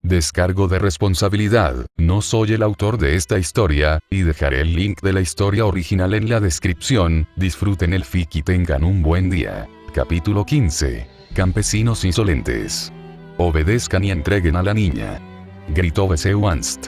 Descargo de responsabilidad, no soy el autor de esta historia, y dejaré el link de la historia original en la descripción. Disfruten el fic y tengan un buen día. Capítulo 15. Campesinos insolentes. Obedezcan y entreguen a la niña, gritó Besewanst.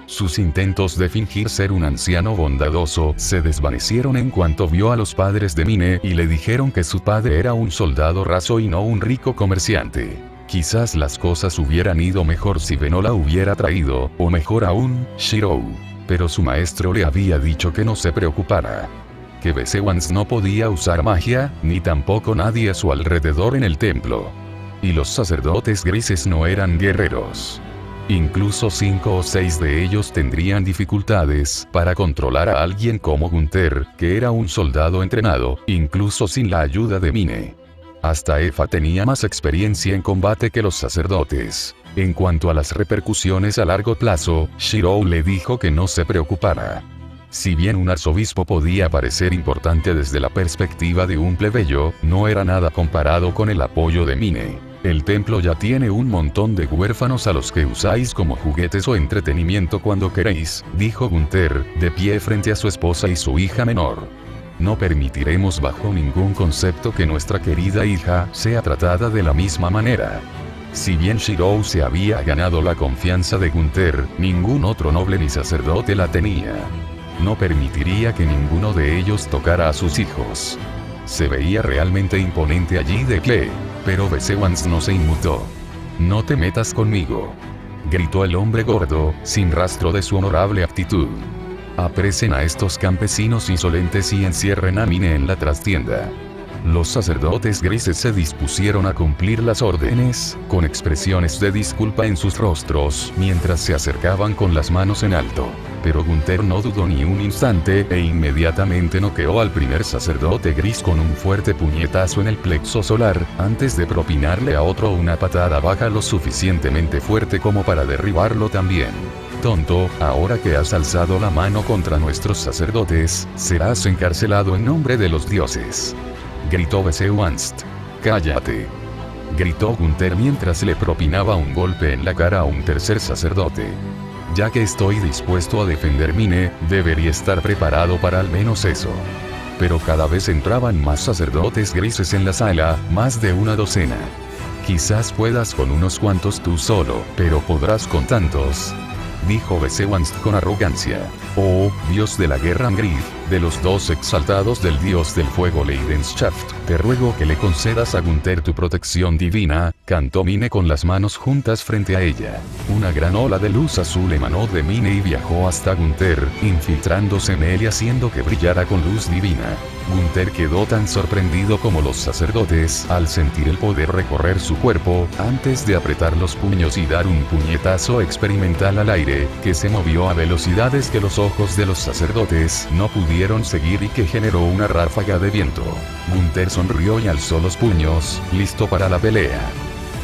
Sus intentos de fingir ser un anciano bondadoso se desvanecieron en cuanto vio a los padres de Mine y le dijeron que su padre era un soldado raso y no un rico comerciante. Quizás las cosas hubieran ido mejor si Beno la hubiera traído, o mejor aún, Shirou. Pero su maestro le había dicho que no se preocupara. Que Besewanst no podía usar magia, ni tampoco nadie a su alrededor en el templo. Y los sacerdotes grises no eran guerreros. Incluso 5 o 6 de ellos tendrían dificultades para controlar a alguien como Gunther, que era un soldado entrenado, incluso sin la ayuda de Mine. Hasta Efa tenía más experiencia en combate que los sacerdotes. En cuanto a las repercusiones a largo plazo, Shirou le dijo que no se preocupara. Si bien un arzobispo podía parecer importante desde la perspectiva de un plebeyo, no era nada comparado con el apoyo de Mine. El templo ya tiene un montón de huérfanos a los que usáis como juguetes o entretenimiento cuando queréis, dijo Gunther, de pie frente a su esposa y su hija menor. No permitiremos bajo ningún concepto que nuestra querida hija sea tratada de la misma manera. Si bien Shirou se había ganado la confianza de Gunther, ningún otro noble ni sacerdote la tenía. No permitiría que ninguno de ellos tocara a sus hijos. Se veía realmente imponente allí de pie. Pero Besewanst no se inmutó. «No te metas conmigo», gritó el hombre gordo, sin rastro de su honorable actitud. «Apresen a estos campesinos insolentes y encierren a Mine en la trastienda». Los sacerdotes grises se dispusieron a cumplir las órdenes, con expresiones de disculpa en sus rostros, mientras se acercaban con las manos en alto. Pero Gunther no dudó ni un instante e inmediatamente noqueó al primer sacerdote gris con un fuerte puñetazo en el plexo solar, antes de propinarle a otro una patada baja lo suficientemente fuerte como para derribarlo también. «Tonto, ahora que has alzado la mano contra nuestros sacerdotes, serás encarcelado en nombre de los dioses», gritó Besewanst. «Cállate», gritó Gunther mientras le propinaba un golpe en la cara a un tercer sacerdote. «Ya que estoy dispuesto a defender Mine, debería estar preparado para al menos eso». Pero cada vez entraban más sacerdotes grises en la sala, más de una docena. «Quizás puedas con unos cuantos tú solo, pero podrás con tantos», dijo Besewanst con arrogancia. «Oh, dios de la guerra Angrith, de los dos exaltados del dios del fuego Leidenschaft, te ruego que le concedas a Gunther tu protección divina», cantó Mine con las manos juntas frente a ella. Una gran ola de luz azul emanó de Mine y viajó hasta Gunther, infiltrándose en él y haciendo que brillara con luz divina. Gunther quedó tan sorprendido como los sacerdotes al sentir el poder recorrer su cuerpo, antes de apretar los puños y dar un puñetazo experimental al aire, que se movió a velocidades que los ojos de los sacerdotes no pudieron seguir y que generó una ráfaga de viento. Gunther sonrió y alzó los puños, listo para la pelea.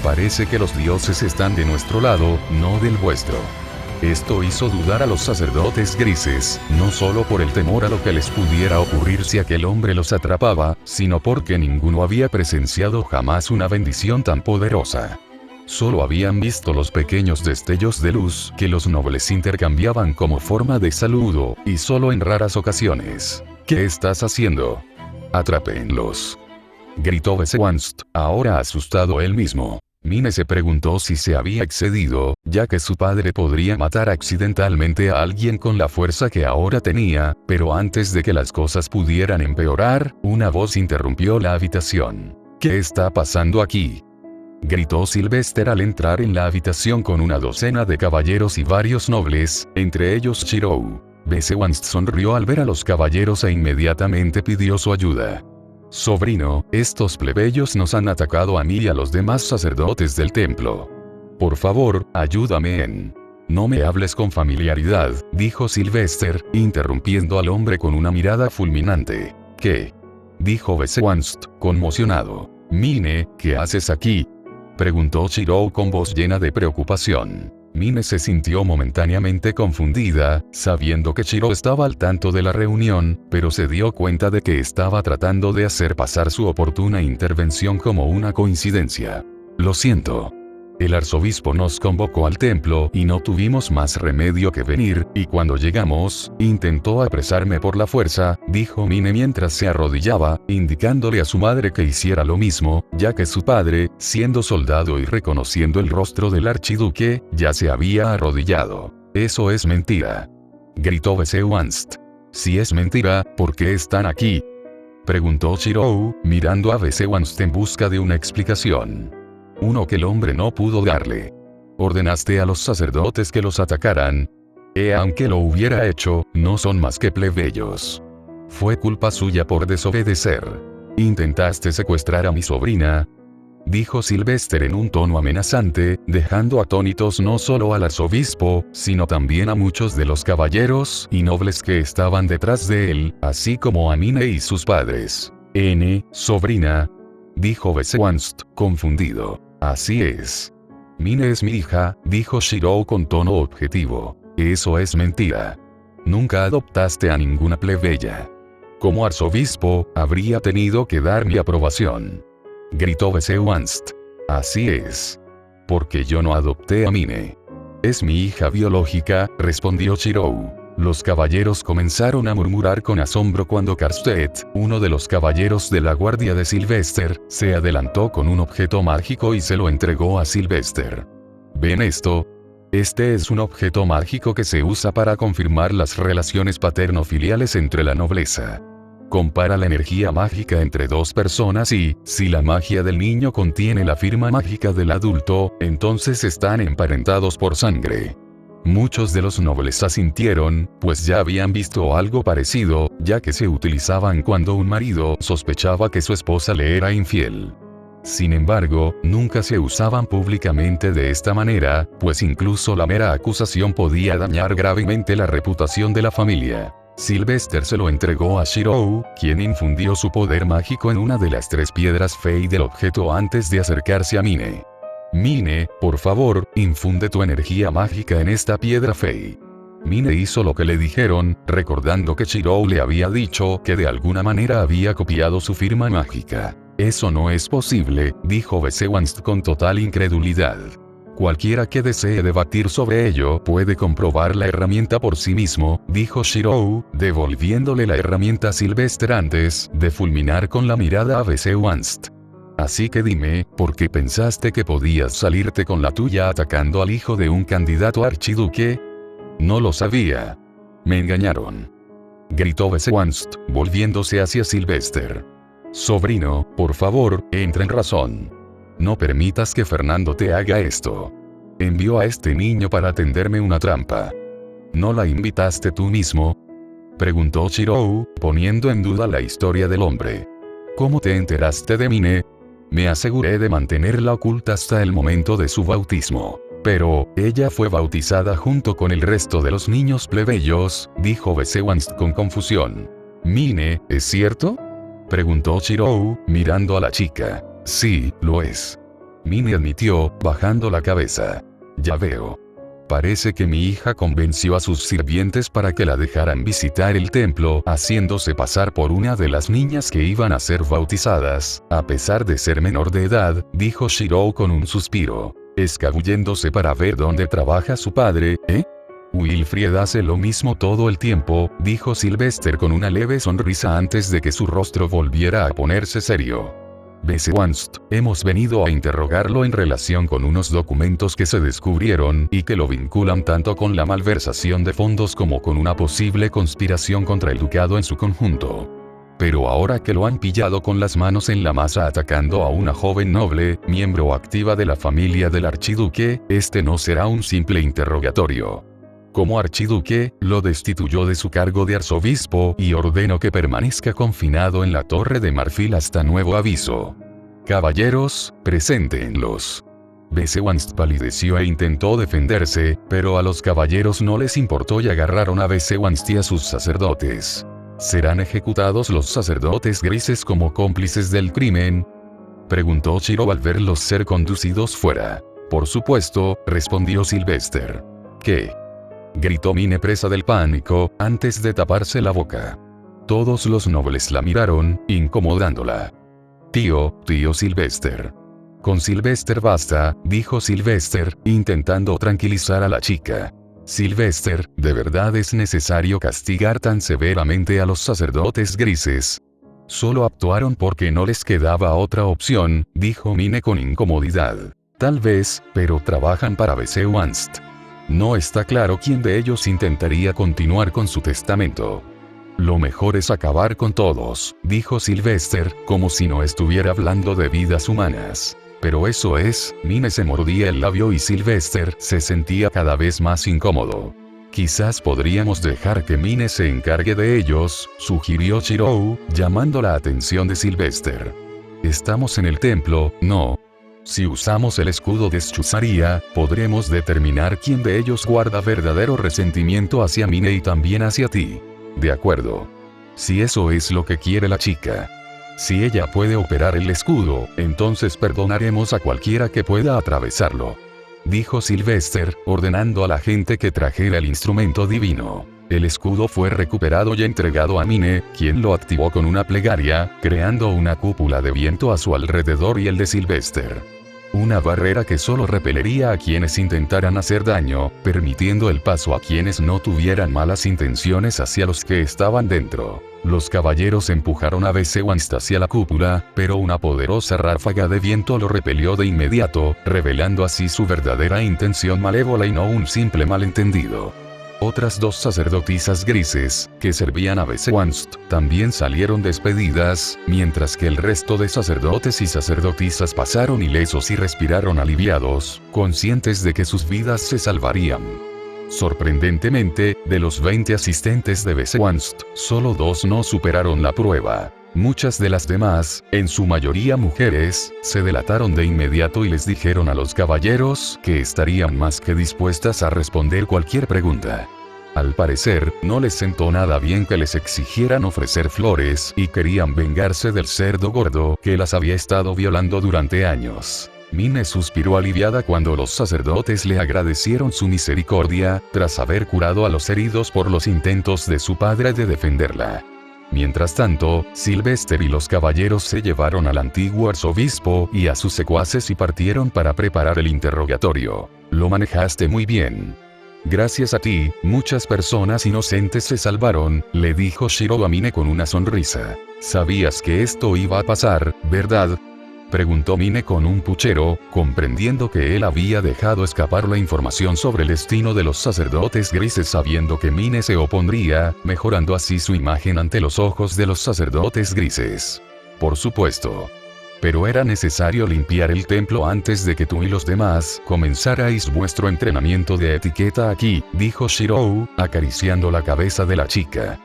«Parece que los dioses están de nuestro lado, no del vuestro». Esto hizo dudar a los sacerdotes grises, no solo por el temor a lo que les pudiera ocurrir si aquel hombre los atrapaba, sino porque ninguno había presenciado jamás una bendición tan poderosa. Solo habían visto los pequeños destellos de luz que los nobles intercambiaban como forma de saludo, y solo en raras ocasiones. «¿Qué estás haciendo? Atrápenlos», gritó Besewanst, ahora asustado él mismo. Mine se preguntó si se había excedido, ya que su padre podría matar accidentalmente a alguien con la fuerza que ahora tenía, pero antes de que las cosas pudieran empeorar, una voz interrumpió la habitación. «¿Qué está pasando aquí?», gritó Sylvester al entrar en la habitación con una docena de caballeros y varios nobles, entre ellos Shirou. Besewanst sonrió al ver a los caballeros e inmediatamente pidió su ayuda. «Sobrino, estos plebeyos nos han atacado a mí y a los demás sacerdotes del templo. Por favor, ayúdame en...». «No me hables con familiaridad», dijo Sylvester, interrumpiendo al hombre con una mirada fulminante. «¿Qué?», dijo Besewanst, conmocionado. «Mine, ¿qué haces aquí?», preguntó Shirou con voz llena de preocupación. Mine se sintió momentáneamente confundida, sabiendo que Shirou estaba al tanto de la reunión, pero se dio cuenta de que estaba tratando de hacer pasar su oportuna intervención como una coincidencia. «Lo siento», El arzobispo nos convocó al templo y no tuvimos más remedio que venir, y cuando llegamos, intentó apresarme por la fuerza, dijo Mine mientras se arrodillaba, indicándole a su madre que hiciera lo mismo, ya que su padre, siendo soldado y reconociendo el rostro del archiduque, ya se había arrodillado. Eso es mentira, gritó Besewanst. Si es mentira, ¿por qué están aquí?, preguntó Shirou, mirando a Besewanst en busca de una explicación. Uno que el hombre no pudo darle. Ordenaste a los sacerdotes que los atacaran. Aunque lo hubiera hecho, no son más que plebeyos. Fue culpa suya por desobedecer. Intentaste secuestrar a mi sobrina, dijo Sylvester en un tono amenazante, dejando atónitos no solo al arzobispo, sino también a muchos de los caballeros y nobles que estaban detrás de él, así como a Mine y sus padres. Sobrina, dijo Besewanst, confundido. Así es. Mine es mi hija, dijo Shirou con tono objetivo. Eso es mentira. Nunca adoptaste a ninguna plebeya. Como arzobispo, habría tenido que dar mi aprobación, gritó Besewanst. Así es. Porque yo no adopté a Mine. Es mi hija biológica, respondió Shirou. Los caballeros comenzaron a murmurar con asombro cuando Karstedt, uno de los caballeros de la guardia de Sylvester, se adelantó con un objeto mágico y se lo entregó a Sylvester. ¿Ven esto? Este es un objeto mágico que se usa para confirmar las relaciones paterno-filiales entre la nobleza. Compara la energía mágica entre dos personas y, si la magia del niño contiene la firma mágica del adulto, entonces están emparentados por sangre. Muchos de los nobles asintieron, pues ya habían visto algo parecido, ya que se utilizaban cuando un marido sospechaba que su esposa le era infiel. Sin embargo, nunca se usaban públicamente de esta manera, pues incluso la mera acusación podía dañar gravemente la reputación de la familia. Sylvester se lo entregó a Shirou, quien infundió su poder mágico en una de las 3 piedras fey del objeto antes de acercarse a Mine. Mine, por favor, infunde tu energía mágica en esta piedra fey. Mine hizo lo que le dijeron, recordando que Shirou le había dicho que de alguna manera había copiado su firma mágica. Eso no es posible, dijo Besewanst con total incredulidad. Cualquiera que desee debatir sobre ello puede comprobar la herramienta por sí mismo, dijo Shirou, devolviéndole la herramienta a Sylvester antes de fulminar con la mirada a Besewanst. Así que dime, ¿por qué pensaste que podías salirte con la tuya atacando al hijo de un candidato a archiduque? No lo sabía. Me engañaron, gritó Besewanst, volviéndose hacia Sylvester. Sobrino, por favor, entra en razón. No permitas que Fernando te haga esto. Envió a este niño para tenderme una trampa. ¿No la invitaste tú mismo?, preguntó Shirou, poniendo en duda la historia del hombre. ¿Cómo te enteraste de Mine? Me aseguré de mantenerla oculta hasta el momento de su bautismo. Pero, ella fue bautizada junto con el resto de los niños plebeyos, dijo Besewanst con confusión. ¿Mine, es cierto?, preguntó Shirou, mirando a la chica. Sí, lo es. Mine admitió, bajando la cabeza. Ya veo. Parece que mi hija convenció a sus sirvientes para que la dejaran visitar el templo, haciéndose pasar por una de las niñas que iban a ser bautizadas, a pesar de ser menor de edad, dijo Shirou con un suspiro. Escabulléndose para ver dónde trabaja su padre, Wilfried hace lo mismo todo el tiempo, dijo Sylvester con una leve sonrisa antes de que su rostro volviera a ponerse serio. Besewanst, hemos venido a interrogarlo en relación con unos documentos que se descubrieron y que lo vinculan tanto con la malversación de fondos como con una posible conspiración contra el ducado en su conjunto. Pero ahora que lo han pillado con las manos en la masa atacando a una joven noble, miembro activa de la familia del archiduque, este no será un simple interrogatorio. Como archiduque, lo destituyó de su cargo de arzobispo y ordenó que permanezca confinado en la Torre de Marfil hasta nuevo aviso. Caballeros, preséntenlos. Besewanst palideció e intentó defenderse, pero a los caballeros no les importó y agarraron a Besewanst y a sus sacerdotes. ¿Serán ejecutados los sacerdotes grises como cómplices del crimen?, preguntó Shirou al verlos ser conducidos fuera. Por supuesto, respondió Sylvester. ¿Qué?, gritó Mine presa del pánico, antes de taparse la boca. Todos los nobles la miraron, incomodándola. Tío Sylvester. Con Sylvester basta, dijo Sylvester, intentando tranquilizar a la chica. Sylvester, ¿de verdad es necesario castigar tan severamente a los sacerdotes grises? Solo actuaron porque no les quedaba otra opción, dijo Mine con incomodidad. Tal vez, pero trabajan para Besewanst. No está claro quién de ellos intentaría continuar con su testamento. Lo mejor es acabar con todos, dijo Sylvester, como si no estuviera hablando de vidas humanas. Pero eso es, Mine se mordía el labio y Sylvester se sentía cada vez más incómodo. Quizás podríamos dejar que Mine se encargue de ellos, sugirió Shirou, llamando la atención de Sylvester. Estamos en el templo, ¿no? Si usamos el escudo de Schuzaria, podremos determinar quién de ellos guarda verdadero resentimiento hacia Mine y también hacia ti. De acuerdo. Si eso es lo que quiere la chica. Si ella puede operar el escudo, entonces perdonaremos a cualquiera que pueda atravesarlo. Dijo Sylvester, ordenando a la gente que trajera el instrumento divino. El escudo fue recuperado y entregado a Mine, quien lo activó con una plegaria, creando una cúpula de viento a su alrededor y el de Sylvester. Una barrera que solo repelería a quienes intentaran hacer daño, permitiendo el paso a quienes no tuvieran malas intenciones hacia los que estaban dentro. Los caballeros empujaron a Besewanst hacia la cúpula, pero una poderosa ráfaga de viento lo repelió de inmediato, revelando así su verdadera intención malévola y no un simple malentendido. Otras dos sacerdotisas grises, que servían a Besewanst, también salieron despedidas, mientras que el resto de sacerdotes y sacerdotisas pasaron ilesos y respiraron aliviados, conscientes de que sus vidas se salvarían. Sorprendentemente, de los 20 asistentes de Besewanst, solo 2 no superaron la prueba. Muchas de las demás, en su mayoría mujeres, se delataron de inmediato y les dijeron a los caballeros que estarían más que dispuestas a responder cualquier pregunta. Al parecer, no les sentó nada bien que les exigieran ofrecer flores y querían vengarse del cerdo gordo que las había estado violando durante años. Mine suspiró aliviada cuando los sacerdotes le agradecieron su misericordia, tras haber curado a los heridos por los intentos de su padre de defenderla. Mientras tanto, Sylvester y los caballeros se llevaron al antiguo arzobispo y a sus secuaces y partieron para preparar el interrogatorio. Lo manejaste muy bien. Gracias a ti, muchas personas inocentes se salvaron, le dijo Shirou a Mine con una sonrisa. Sabías que esto iba a pasar, ¿verdad? Preguntó Mine con un puchero, comprendiendo que él había dejado escapar la información sobre el destino de los sacerdotes grises sabiendo que Mine se opondría, mejorando así su imagen ante los ojos de los sacerdotes grises. Por supuesto. Pero era necesario limpiar el templo antes de que tú y los demás comenzarais vuestro entrenamiento de etiqueta aquí, dijo Shirou, acariciando la cabeza de la chica.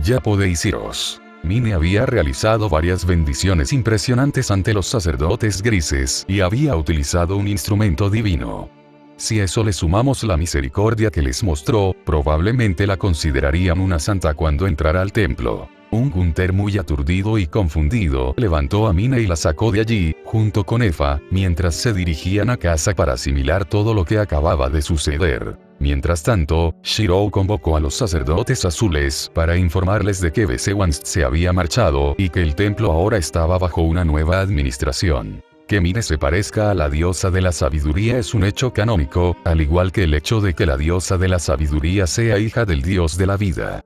Ya podéis iros. Mine había realizado varias bendiciones impresionantes ante los sacerdotes grises y había utilizado un instrumento divino. Si a eso le sumamos la misericordia que les mostró, probablemente la considerarían una santa cuando entrara al templo. Un Gunther muy aturdido y confundido levantó a Mine y la sacó de allí, junto con Efa, mientras se dirigían a casa para asimilar todo lo que acababa de suceder. Mientras tanto, Shirou convocó a los sacerdotes azules para informarles de que Besewanst se había marchado y que el templo ahora estaba bajo una nueva administración. Que Mine se parezca a la diosa de la sabiduría es un hecho canónico, al igual que el hecho de que la diosa de la sabiduría sea hija del dios de la vida.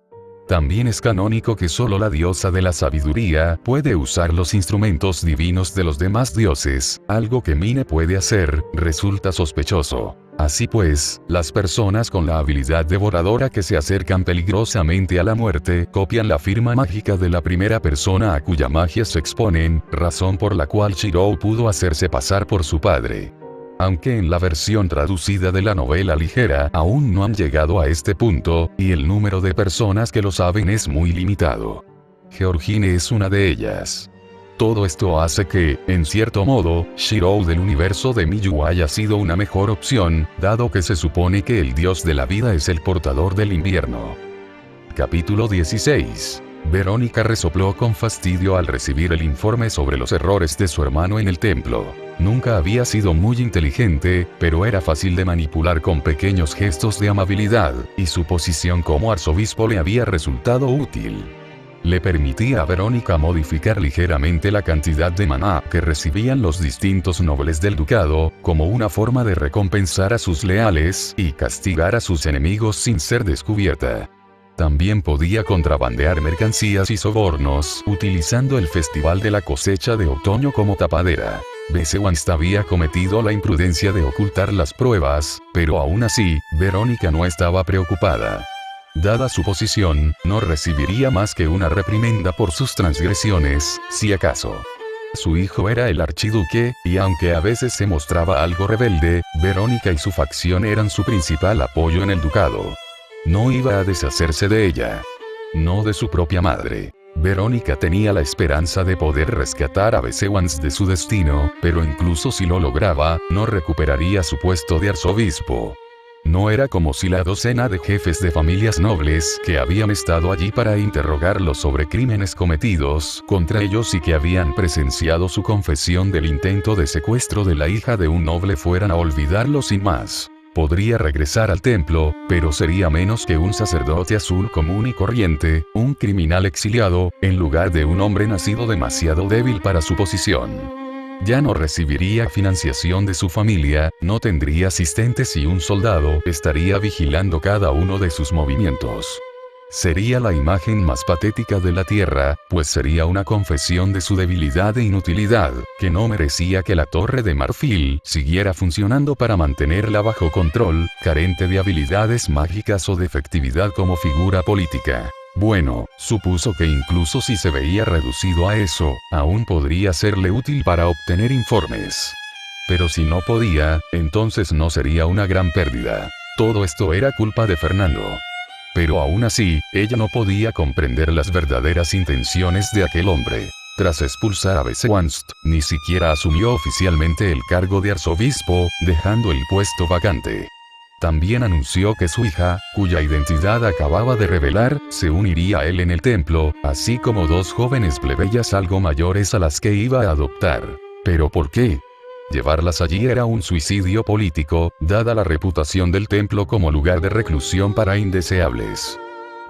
También es canónico que solo la diosa de la sabiduría puede usar los instrumentos divinos de los demás dioses, algo que Mine puede hacer, resulta sospechoso. Así pues, las personas con la habilidad devoradora que se acercan peligrosamente a la muerte copian la firma mágica de la primera persona a cuya magia se exponen, razón por la cual Shirou pudo hacerse pasar por su padre. Aunque en la versión traducida de la novela ligera aún no han llegado a este punto, y el número de personas que lo saben es muy limitado. Georgine es una de ellas. Todo esto hace que, en cierto modo, Shirou del universo de Miyu haya sido una mejor opción, dado que se supone que el dios de la vida es el portador del invierno. Capítulo 16. Verónica resopló con fastidio al recibir el informe sobre los errores de su hermano en el templo. Nunca había sido muy inteligente, pero era fácil de manipular con pequeños gestos de amabilidad, y su posición como arzobispo le había resultado útil. le permitía a Verónica modificar ligeramente la cantidad de maná que recibían los distintos nobles del ducado, como una forma de recompensar a sus leales y castigar a sus enemigos sin ser descubierta. También podía contrabandear mercancías y sobornos, utilizando el festival de la cosecha de otoño como tapadera. Besewanst había cometido la imprudencia de ocultar las pruebas, pero aún así, Verónica no estaba preocupada. Dada su posición, no recibiría más que una reprimenda por sus transgresiones, si acaso. Su hijo era el archiduque, y aunque a veces se mostraba algo rebelde, Verónica y su facción eran su principal apoyo en el ducado. No iba a deshacerse de ella. No de su propia madre. Verónica tenía la esperanza de poder rescatar a Besewanst de su destino, pero incluso si lo lograba, no recuperaría su puesto de arzobispo. No era como si la docena de jefes de familias nobles que habían estado allí para interrogarlo sobre crímenes cometidos contra ellos y que habían presenciado su confesión del intento de secuestro de la hija de un noble fueran a olvidarlo sin más. Podría regresar al templo, pero sería menos que un sacerdote azul común y corriente, un criminal exiliado, en lugar de un hombre nacido demasiado débil para su posición. Ya no recibiría financiación de su familia, no tendría asistentes y un soldado estaría vigilando cada uno de sus movimientos. Sería la imagen más patética de la tierra, pues sería una confesión de su debilidad e inutilidad, que no merecía que la Torre de Marfil siguiera funcionando para mantenerla bajo control, carente de habilidades mágicas o de efectividad como figura política. Bueno, supuso que incluso si se veía reducido a eso, aún podría serle útil para obtener informes. Pero si no podía, entonces no sería una gran pérdida. Todo esto era culpa de Fernando. Pero aún así, ella no podía comprender las verdaderas intenciones de aquel hombre. Tras expulsar a Besewanst, ni siquiera asumió oficialmente el cargo de arzobispo, dejando el puesto vacante. También anunció que su hija, cuya identidad acababa de revelar, se uniría a él en el templo, así como dos jóvenes plebeyas algo mayores a las que iba a adoptar. ¿Pero por qué? Llevarlas allí era un suicidio político, dada la reputación del templo como lugar de reclusión para indeseables.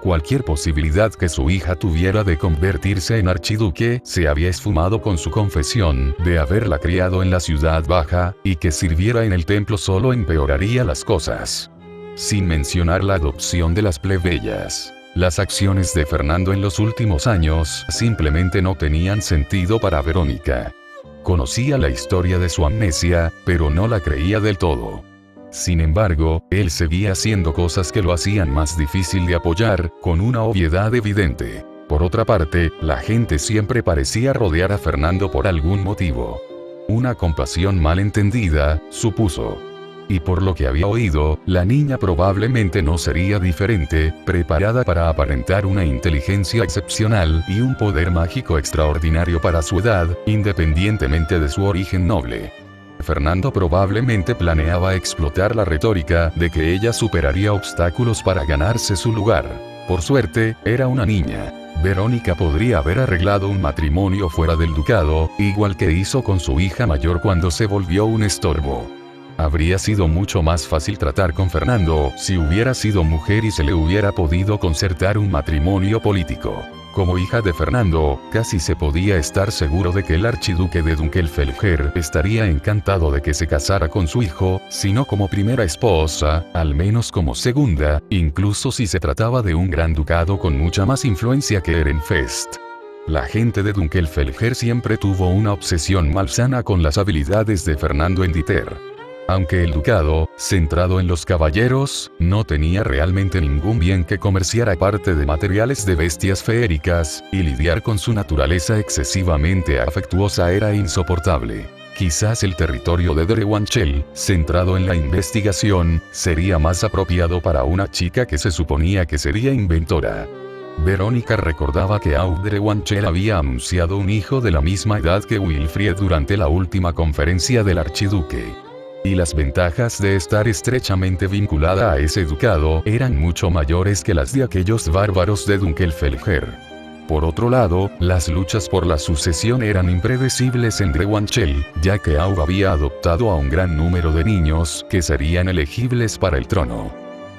Cualquier posibilidad que su hija tuviera de convertirse en archiduque se había esfumado con su confesión de haberla criado en la ciudad baja, y que sirviera en el templo solo empeoraría las cosas. Sin mencionar la adopción de las plebeyas. Las acciones de Fernando en los últimos años simplemente no tenían sentido para Verónica. Conocía la historia de su amnesia, pero no la creía del todo. Sin embargo, él seguía haciendo cosas que lo hacían más difícil de apoyar, con una obviedad evidente. Por otra parte, la gente siempre parecía rodear a Fernando por algún motivo. Una compasión mal entendida, supuso. Y por lo que había oído, la niña probablemente no sería diferente, preparada para aparentar una inteligencia excepcional y un poder mágico extraordinario para su edad, independientemente de su origen noble. Fernando probablemente planeaba explotar la retórica de que ella superaría obstáculos para ganarse su lugar. Por suerte, era una niña. Verónica podría haber arreglado un matrimonio fuera del ducado, igual que hizo con su hija mayor cuando se volvió un estorbo. Habría sido mucho más fácil tratar con Fernando si hubiera sido mujer y se le hubiera podido concertar un matrimonio político. Como hija de Fernando, casi se podía estar seguro de que el archiduque de Dunkelfelger estaría encantado de que se casara con su hijo, si no como primera esposa, al menos como segunda, incluso si se trataba de un gran ducado con mucha más influencia que Ehrenfest. La gente de Dunkelfelger siempre tuvo una obsesión malsana con las habilidades de Fernando en Dieter. Aunque el ducado, centrado en los caballeros, no tenía realmente ningún bien que comerciar aparte de materiales de bestias feéricas, y lidiar con su naturaleza excesivamente afectuosa era insoportable. Quizás el territorio de Drewanchel, centrado en la investigación, sería más apropiado para una chica que se suponía que sería inventora. Verónica recordaba que Drewanchel había anunciado un hijo de la misma edad que Wilfried durante la última conferencia del archiduque. Y las ventajas de estar estrechamente vinculada a ese ducado eran mucho mayores que las de aquellos bárbaros de Dunkelfelger. Por otro lado, las luchas por la sucesión eran impredecibles en Drewanchel, ya que había adoptado a un gran número de niños que serían elegibles para el trono.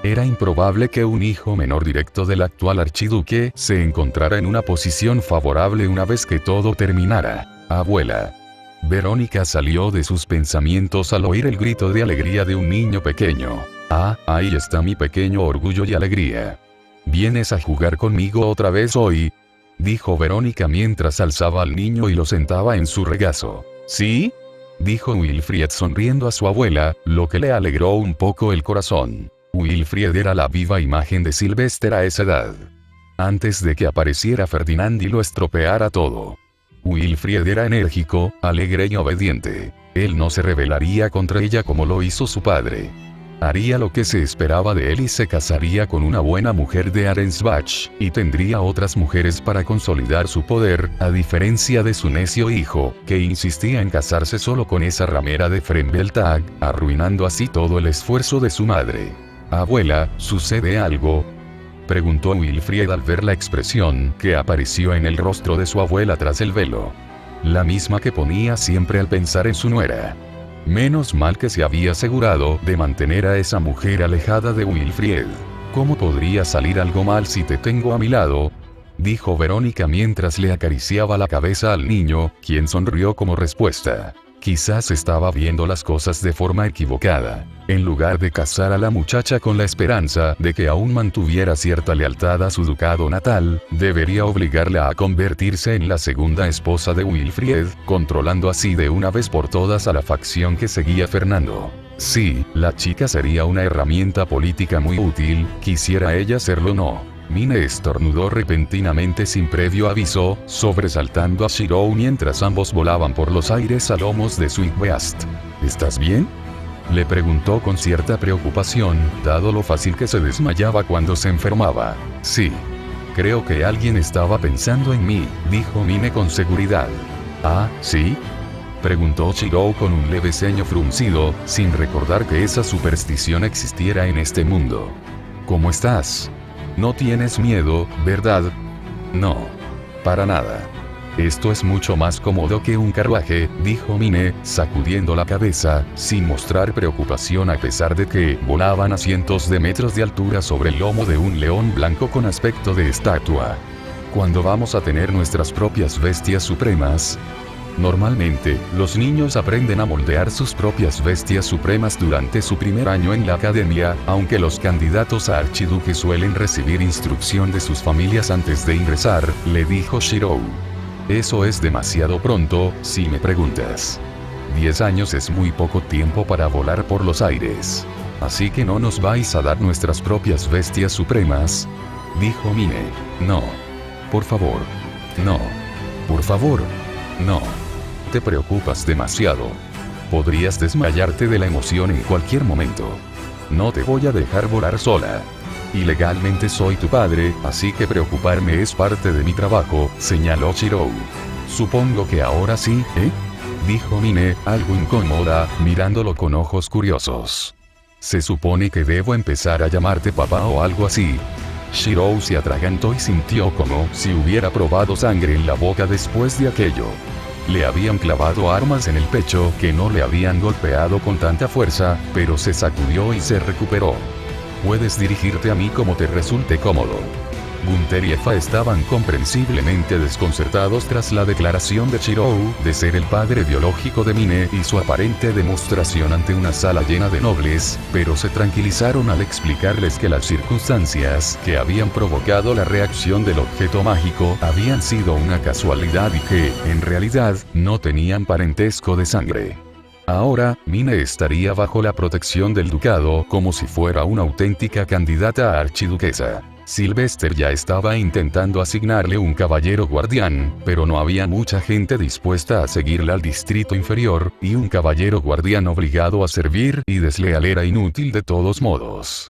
Era improbable que un hijo menor directo del actual archiduque se encontrara en una posición favorable una vez que todo terminara. Abuela. Verónica salió de sus pensamientos al oír el grito de alegría de un niño pequeño. Ah, ahí está mi pequeño orgullo y alegría. ¿Vienes a jugar conmigo otra vez hoy?, dijo Verónica mientras alzaba al niño y lo sentaba en su regazo. ¿Sí?, dijo Wilfried sonriendo a su abuela, lo que le alegró un poco el corazón. Wilfried era la viva imagen de Sylvester a esa edad. Antes de que apareciera Ferdinand y lo estropeara todo. Wilfried era enérgico, alegre y obediente. Él no se rebelaría contra ella como lo hizo su padre. Haría lo que se esperaba de él y se casaría con una buena mujer de Arensbach, y tendría otras mujeres para consolidar su poder, a diferencia de su necio hijo, que insistía en casarse solo con esa ramera de Frembeltag, arruinando así todo el esfuerzo de su madre. «Abuela, ¿sucede algo?», preguntó Wilfried al ver la expresión que apareció en el rostro de su abuela tras el velo. La misma que ponía siempre al pensar en su nuera. Menos mal que se había asegurado de mantener a esa mujer alejada de Wilfried. «¿Cómo podría salir algo mal si te tengo a mi lado?», dijo Verónica mientras le acariciaba la cabeza al niño, quien sonrió como respuesta. Quizás estaba viendo las cosas de forma equivocada. En lugar de casar a la muchacha con la esperanza de que aún mantuviera cierta lealtad a su ducado natal, debería obligarla a convertirse en la segunda esposa de Wilfried, controlando así de una vez por todas a la facción que seguía Fernando. Sí, la chica sería una herramienta política muy útil, quisiera ella serlo o no. Mine estornudó repentinamente sin previo aviso, sobresaltando a Shirou mientras ambos volaban por los aires a lomos de Swingbeast. «¿Estás bien?», le preguntó con cierta preocupación, dado lo fácil que se desmayaba cuando se enfermaba. «Sí. Creo que alguien estaba pensando en mí», dijo Mine con seguridad. «Ah, ¿sí?», preguntó Shirou con un leve ceño fruncido, sin recordar que esa superstición existiera en este mundo. «¿Cómo estás? No tienes miedo, ¿verdad?». «No. Para nada. Esto es mucho más cómodo que un carruaje», dijo Mine, sacudiendo la cabeza, sin mostrar preocupación a pesar de que volaban a cientos de metros de altura sobre el lomo de un león blanco con aspecto de estatua. «¿Cuándo vamos a tener nuestras propias bestias supremas?». Normalmente, los niños aprenden a moldear sus propias bestias supremas durante su primer año en la academia, aunque los candidatos a archiduque suelen recibir instrucción de sus familias antes de ingresar, le dijo Shirou. «Eso es demasiado pronto, si me preguntas. 10 años es muy poco tiempo para volar por los aires. Así que no nos vais a dar nuestras propias bestias supremas», dijo Mine. «No. Por favor. No. Por favor. No. Te preocupas demasiado. Podrías desmayarte de la emoción en cualquier momento. No te voy a dejar volar sola. Y legalmente soy tu padre, así que preocuparme es parte de mi trabajo», señaló Shirou. «Supongo que ahora sí, ¿eh?», dijo Mine, algo incómoda, mirándolo con ojos curiosos. «Se supone que debo empezar a llamarte papá o algo así». Shirou se atragantó y sintió como si hubiera probado sangre en la boca después de aquello. Le habían clavado armas en el pecho que no le habían golpeado con tanta fuerza, pero se sacudió y se recuperó. «Puedes dirigirte a mí como te resulte cómodo». Gunther y Effa estaban comprensiblemente desconcertados tras la declaración de Shirou de ser el padre biológico de Mine y su aparente demostración ante una sala llena de nobles, pero se tranquilizaron al explicarles que las circunstancias que habían provocado la reacción del objeto mágico habían sido una casualidad y que, en realidad, no tenían parentesco de sangre. Ahora, Mine estaría bajo la protección del ducado como si fuera una auténtica candidata a archiduquesa. Sylvester ya estaba intentando asignarle un caballero guardián, pero no había mucha gente dispuesta a seguirla al distrito inferior, y un caballero guardián obligado a servir y desleal era inútil de todos modos.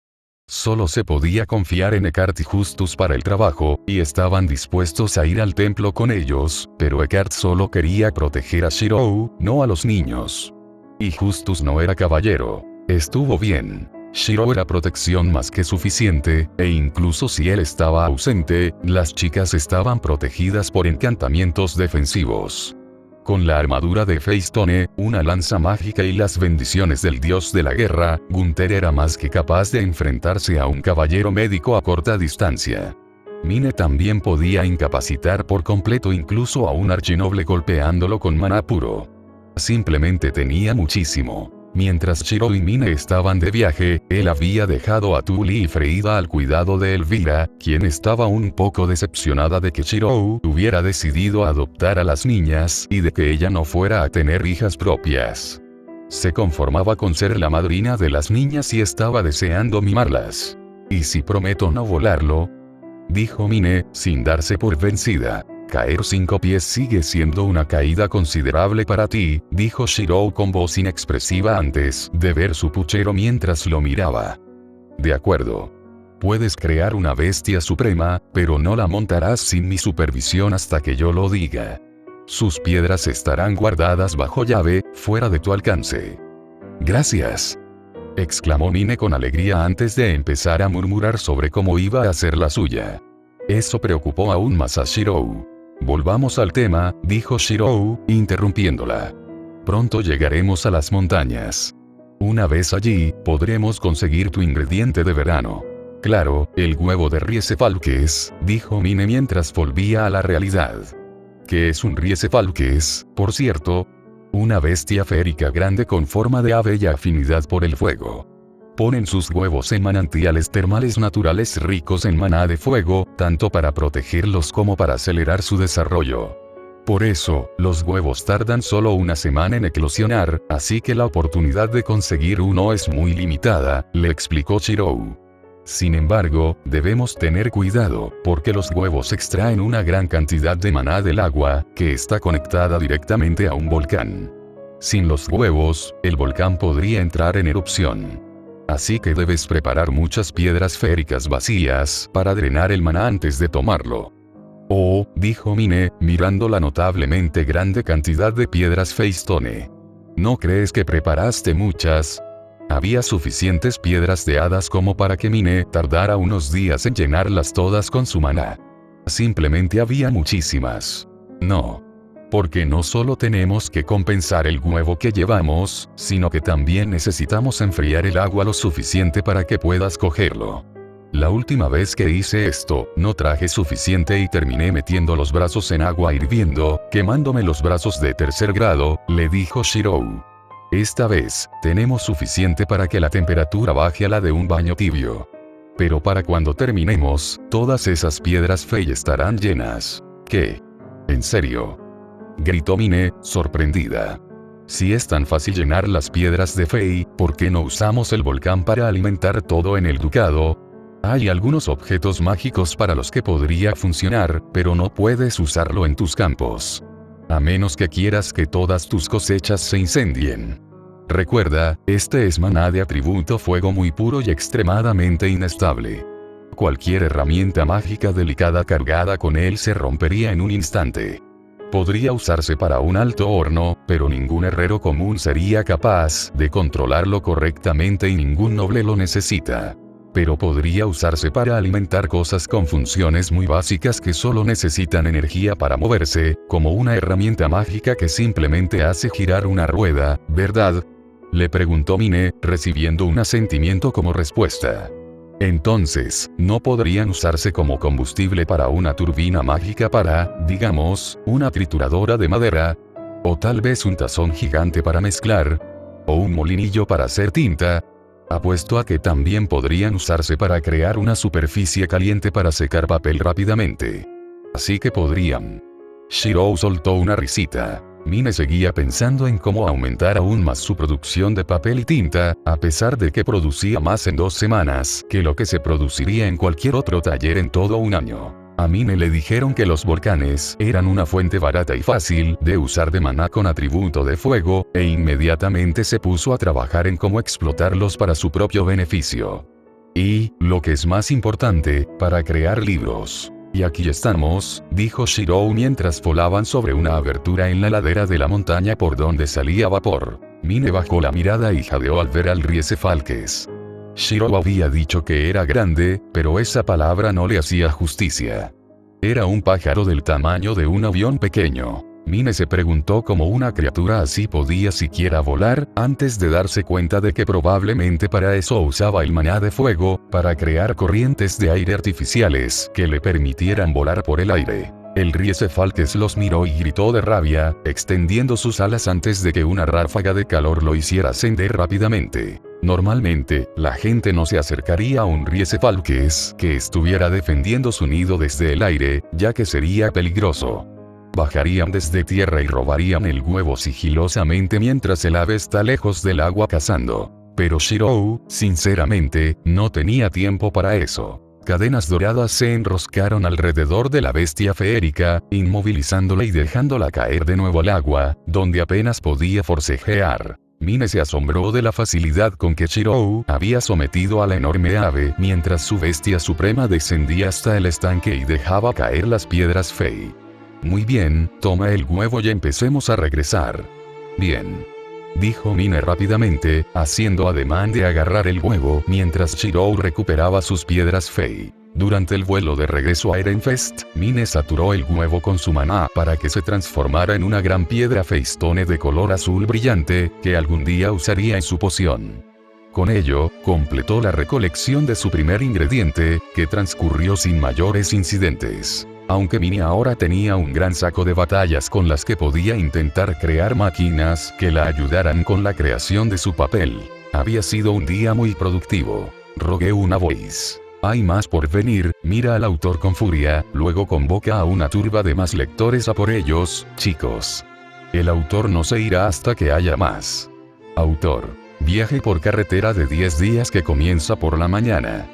Solo se podía confiar en Eckhart y Justus para el trabajo, y estaban dispuestos a ir al templo con ellos, pero Eckhart solo quería proteger a Shirou, no a los niños. Y Justus no era caballero. Estuvo bien. Shirou era protección más que suficiente, e incluso si él estaba ausente, las chicas estaban protegidas por encantamientos defensivos. Con la armadura de Feistone, una lanza mágica y las bendiciones del dios de la guerra, Gunther era más que capaz de enfrentarse a un caballero médico a corta distancia. Mine también podía incapacitar por completo incluso a un archinoble golpeándolo con maná puro. Simplemente tenía muchísimo. Mientras Shirou y Mine estaban de viaje, él había dejado a Tuli y Freida al cuidado de Elvira, quien estaba un poco decepcionada de que Shirou hubiera decidido adoptar a las niñas y de que ella no fuera a tener hijas propias. Se conformaba con ser la madrina de las niñas y estaba deseando mimarlas. ¿Y si prometo no volarlo?, dijo Mine, sin darse por vencida. Caer 5 pies sigue siendo una caída considerable para ti, dijo Shirou con voz inexpresiva antes de ver su puchero mientras lo miraba. De acuerdo. Puedes crear una bestia suprema, pero no la montarás sin mi supervisión hasta que yo lo diga. Sus piedras estarán guardadas bajo llave, fuera de tu alcance. Gracias, exclamó Mine con alegría antes de empezar a murmurar sobre cómo iba a hacer la suya. Eso preocupó aún más a Shirou. Volvamos al tema, dijo Shirou, interrumpiéndola. Pronto llegaremos a las montañas. Una vez allí, podremos conseguir tu ingrediente de verano. Claro, el huevo de riesefalques, dijo Mine mientras volvía a la realidad. ¿Qué es un riesefalques, por cierto? Una bestia férica grande con forma de ave y afinidad por el fuego. Ponen sus huevos en manantiales termales naturales ricos en maná de fuego, tanto para protegerlos como para acelerar su desarrollo. Por eso, los huevos tardan solo una semana en eclosionar, así que la oportunidad de conseguir uno es muy limitada, le explicó Shirou. Sin embargo, debemos tener cuidado, porque los huevos extraen una gran cantidad de maná del agua, que está conectada directamente a un volcán. Sin los huevos, el volcán podría entrar en erupción. Así que debes preparar muchas piedras féricas vacías para drenar el maná antes de tomarlo. Oh, dijo Mine, mirando la notablemente grande cantidad de piedras Feistone. ¿No crees que preparaste muchas? Había suficientes piedras de hadas como para que Mine tardara unos días en llenarlas todas con su maná. Simplemente había muchísimas. No. Porque no solo tenemos que compensar el huevo que llevamos, sino que también necesitamos enfriar el agua lo suficiente para que puedas cogerlo. La última vez que hice esto, no traje suficiente y terminé metiendo los brazos en agua hirviendo, quemándome los brazos de 3er grado, le dijo Shirou. Esta vez, tenemos suficiente para que la temperatura baje a la de un baño tibio. Pero para cuando terminemos, todas esas piedras Fey estarán llenas. ¿Qué? ¿En serio?, gritó Mine, sorprendida. Si es tan fácil llenar las piedras de Fey, ¿por qué no usamos el volcán para alimentar todo en el ducado? Hay algunos objetos mágicos para los que podría funcionar, pero no puedes usarlo en tus campos. A menos que quieras que todas tus cosechas se incendien. Recuerda, este es maná de atributo fuego muy puro y extremadamente inestable. Cualquier herramienta mágica delicada cargada con él se rompería en un instante. Podría usarse para un alto horno, pero ningún herrero común sería capaz de controlarlo correctamente y ningún noble lo necesita. Pero podría usarse para alimentar cosas con funciones muy básicas que solo necesitan energía para moverse, como una herramienta mágica que simplemente hace girar una rueda, ¿verdad?, le preguntó Mine, recibiendo un asentimiento como respuesta. Entonces, ¿no podrían usarse como combustible para una turbina mágica para, digamos, una trituradora de madera? ¿O tal vez un tazón gigante para mezclar? ¿O un molinillo para hacer tinta? Apuesto a que también podrían usarse para crear una superficie caliente para secar papel rápidamente. Así que podrían. Shirou soltó una risita. Mine seguía pensando en cómo aumentar aún más su producción de papel y tinta, a pesar de que producía más en 2 semanas que lo que se produciría en cualquier otro taller en todo un año. A Mine le dijeron que los volcanes eran una fuente barata y fácil de usar de maná con atributo de fuego, e inmediatamente se puso a trabajar en cómo explotarlos para su propio beneficio. Y, lo que es más importante, para crear libros. Y aquí estamos, dijo Shirou mientras volaban sobre una abertura en la ladera de la montaña por donde salía vapor. Mine bajó la mirada y jadeó al ver al riesefalques. Shirou había dicho que era grande, pero esa palabra no le hacía justicia. Era un pájaro del tamaño de un avión pequeño. Mine se preguntó cómo una criatura así podía siquiera volar, antes de darse cuenta de que probablemente para eso usaba el maná de fuego, para crear corrientes de aire artificiales que le permitieran volar por el aire. El riesefalques los miró y gritó de rabia, extendiendo sus alas antes de que una ráfaga de calor lo hiciera ascender rápidamente. Normalmente, la gente no se acercaría a un riesefalques que estuviera defendiendo su nido desde el aire, ya que sería peligroso. Bajarían desde tierra y robarían el huevo sigilosamente mientras el ave está lejos del agua cazando. Pero Shirou, sinceramente, no tenía tiempo para eso. Cadenas doradas se enroscaron alrededor de la bestia feérica, inmovilizándola y dejándola caer de nuevo al agua, donde apenas podía forcejear. Mine se asombró de la facilidad con que Shirou había sometido a la enorme ave mientras su bestia suprema descendía hasta el estanque y dejaba caer las piedras Fei. Muy bien, toma el huevo y empecemos a regresar. Bien. Dijo Mine rápidamente, haciendo ademán de agarrar el huevo mientras Shirou recuperaba sus piedras Fei. Durante el vuelo de regreso a Erenfest, Mine saturó el huevo con su maná para que se transformara en una gran piedra Feistone de color azul brillante, que algún día usaría en su poción. Con ello, completó la recolección de su primer ingrediente, que transcurrió sin mayores incidentes. Aunque Mine ahora tenía un gran saco de batallas con las que podía intentar crear máquinas que la ayudaran con la creación de su papel. Había sido un día muy productivo. Rogué una voz. Hay más por venir, mira al autor con furia, luego convoca a una turba de más lectores a por ellos, chicos. El autor no se irá hasta que haya más. Autor. Viaje por carretera de 10 días que comienza por la mañana.